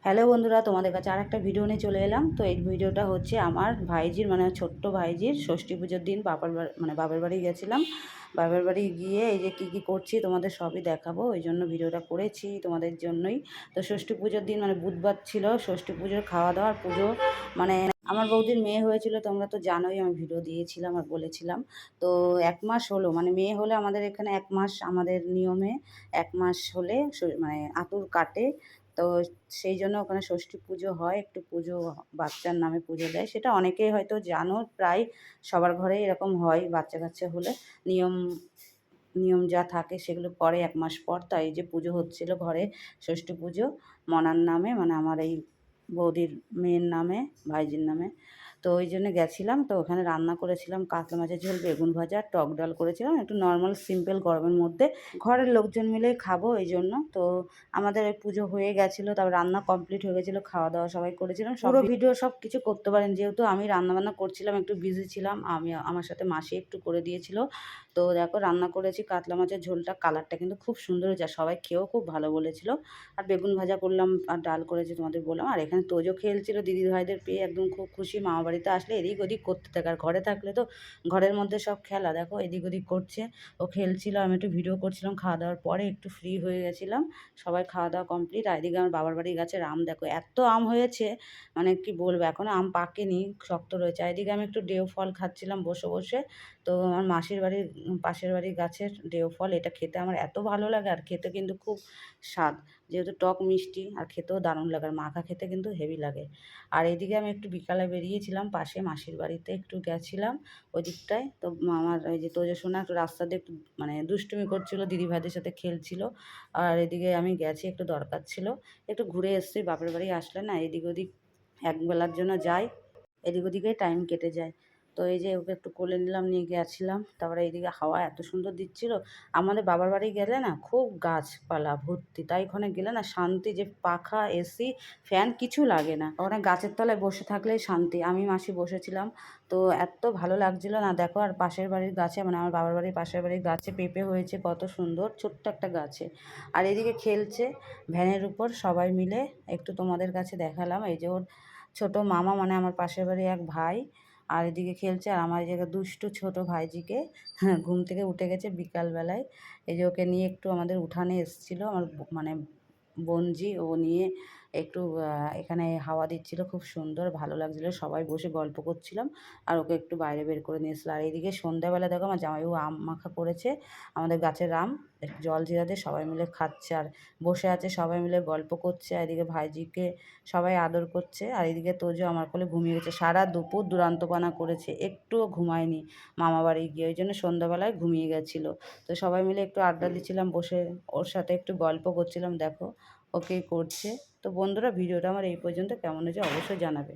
Hello বন্ধুরা, তোমাদের কাছে আর একটা ভিডিও নিয়ে চলে এলাম। তো এই ভিডিওটা হচ্ছে আমার ভাইজির মানে ছোট্ট ভাইজির ষষ্ঠী পুজোর দিন বাবার বাড়ি গেছিলাম। বাবার বাড়ি গিয়ে এই যে কী করছি তোমাদের সবই দেখাবো, ওই জন্য ভিডিওটা করেছি তোমাদের জন্যই। তো ষষ্ঠী পুজোর দিন মানে বুধবার ছিল ষষ্ঠী পুজোর খাওয়া দাওয়ার পুজো। মানে আমার বৌদির মেয়ে হয়েছিল, তোমরা তো জানোই, আমি ভিডিও দিয়েছিলাম আর বলেছিলাম। তো 1 মাস হলো, মানে মেয়ে হলে আমাদের এখানে 1 মাস, আমাদের নিয়মে 1 মাস হলে মানে আঁতুড় কাটে। তো সেই জন্য ওখানে ষষ্ঠী পুজো হয়, একটু পুজো বাচ্চার নামে পুজো দেয়, সেটা অনেকেই হয়তো জানো, প্রায় সবার ঘরেই এরকম হয় বাচ্চা কাচ্চা হলে। নিয়ম নিয়ম যা থাকে সেগুলো করে 1 মাস পর। তাই এই যে পুজো হচ্ছিল ঘরে, ষষ্ঠী পুজো মনার নামে, মানে আমার এই বৌদির মেয়ের নামে, ভাইজির নামে। তো ওই জন্য গেছিলাম। তো ওখানে রান্না করেছিলাম কাতলা মাছের ঝোল, বেগুন ভাজা, টক ডাল করেছিলাম, একটু নর্মাল সিম্পল গরমের মধ্যে, ঘরের লোকজন মিলেই খাবো এই জন্য। তো আমাদের ওই পুজো হয়ে গেছিলো, তারপর রান্না কমপ্লিট হয়ে গেছিলো, খাওয়া দাওয়া সবাই করেছিলাম। পুরো ভিডিও সব কিছু করতে পারেন, যেহেতু আমি রান্নাবান্না করছিলাম, একটু বিজি ছিলাম, আমার সাথে মাসি একটু করে দিয়েছিল। তো দেখো রান্না করেছি কাতলা মাছের ঝোলটা, কালারটা কিন্তু খুব সুন্দর হয়েছে, আর সবাই খেয়েও খুব ভালো বলেছিল। আর বেগুন ভাজা করলাম আর ডাল করেছি তোমাদের বললাম। আর এখানে তোজো খেলছিল, দিদি ভাইদের পেয়ে একদম খুব খুশি। মামা বাড়িতে আসলে এদিক ওদিক করতে থাকে, আর ঘরে থাকলে তো ঘরের মধ্যে সব খেলা, দেখো এদিক ওদিক করছে। ও খেলছিল, আমি একটু ভিডিও করছিলাম, খাওয়া দাওয়ার পরে একটু ফ্রি হয়ে গেছিলাম। সবাই খাওয়া দাওয়া কমপ্লিট। আর এদিকে আমার বাবার বাড়ির গাছের আম দেখো এত আম হয়েছে, মানে কি বলবো, এখনও আম পাকেনি, শক্ত রয়েছে। আর এদিকে আমি একটু ডেউ ফল খাচ্ছিলাম বসে বসে। তো আমার মাসির বাড়ির পাশের বাড়ির গাছের ডেউ ফল, এটা খেতে আমার এত ভালো লাগে, আর খেতে কিন্তু খুব স্বাদ, যেহেতু টক মিষ্টি, আর খেতেও দারুণ লাগে, আর মাখা খেতে কিন্তু হেভি লাগে। আর এদিকে আমি একটু বিকালে বেরিয়েছিলাম, পাশে মাসির বাড়িতে একটু গেছিলাম ওই দিকটায়। তো আমার এই যে তোজো সোনা একটু রাস্তা দিয়ে একটু মানে দুষ্টুমি করছিল, দিদিভাইদের সাথে খেলছিল। আর এদিকে আমি গেছি, একটু দরকার ছিল, একটু ঘুরে এসেছি। বাপের বাড়ি আসলে না এদিক ওদিক একবেলার জন্য যাই, এদিক ওদিকেই টাইম কেটে যায়। তো এই যে ওকে একটু কোলে নিলাম, নিয়ে গেছিলাম। তারপরে এইদিকে হাওয়া এত সুন্দর দিচ্ছিল। আমাদের বাবার বাড়ি গেলে না খুব গাছপালা ভর্তি, তাই ওখানে গেলে না শান্তি, যে পাখা, এসি, ফ্যান কিছু লাগে না, ওখানে গাছের তলায় বসে থাকলেই শান্তি। আমি মাসি বসেছিলাম, তো এত ভালো লাগছিল না দেখো। আর পাশের বাড়ির গাছে, মানে আমার বাবার বাড়ির পাশের বাড়ির গাছে পেঁপে হয়েছে কত সুন্দর, ছোট্ট একটা গাছে। আর এদিকে খেলছে ভ্যানের উপর সবাই মিলে, একটু তোমাদের কাছে দেখালাম। এই যে ওর ছোট মামা, মানে আমার পাশের বাড়ি এক ভাই, আর এদিকে খেলছে। আর আমার এই জায়গায় দুষ্টু ছোট ভাইজিকে ঘুম থেকে উঠে গেছে বিকালবেলায়, এই যে ওকে নিয়ে একটু আমাদের উঠানে এসেছিলো আমার মানে বোনজি, ও নিয়ে একটু এখানে হাওয়া দিচ্ছিল, খুব সুন্দর ভালো লাগছিলো, সবাই বসে গল্প করছিলাম। আর ওকে একটু বাইরে বের করে নিয়ে এসলো। আর এইদিকে সন্ধ্যাবেলা দেখো আমার জামাইবাবু আম মাখা করেছে, আমাদের গাছের আম, একটু জল জিরা দিয়ে সবাই মিলে খাচ্ছে, আর বসে আছে সবাই মিলে গল্প করছে। আর এদিকে ভাইজিকে সবাই আদর করছে। আর এদিকে তোজো আমার কোলে ঘুমিয়ে গেছে, সারা দুপুর দুরান্তপানা করেছে, একটুও ঘুমায়নি মামা বাড়ি গিয়ে, ওই জন্য সন্ধ্যাবেলায় ঘুমিয়ে গেছিলো। তো সবাই মিলে একটু আড্ডা দিচ্ছিলাম বসে, ওর সাথে একটু গল্প করছিলাম, দেখো ওকেই করছে। তো বন্ধুরা, ভিডিওটা আমার এই পর্যন্ত, কেমন হয়েছে অবশ্যই জানাবে।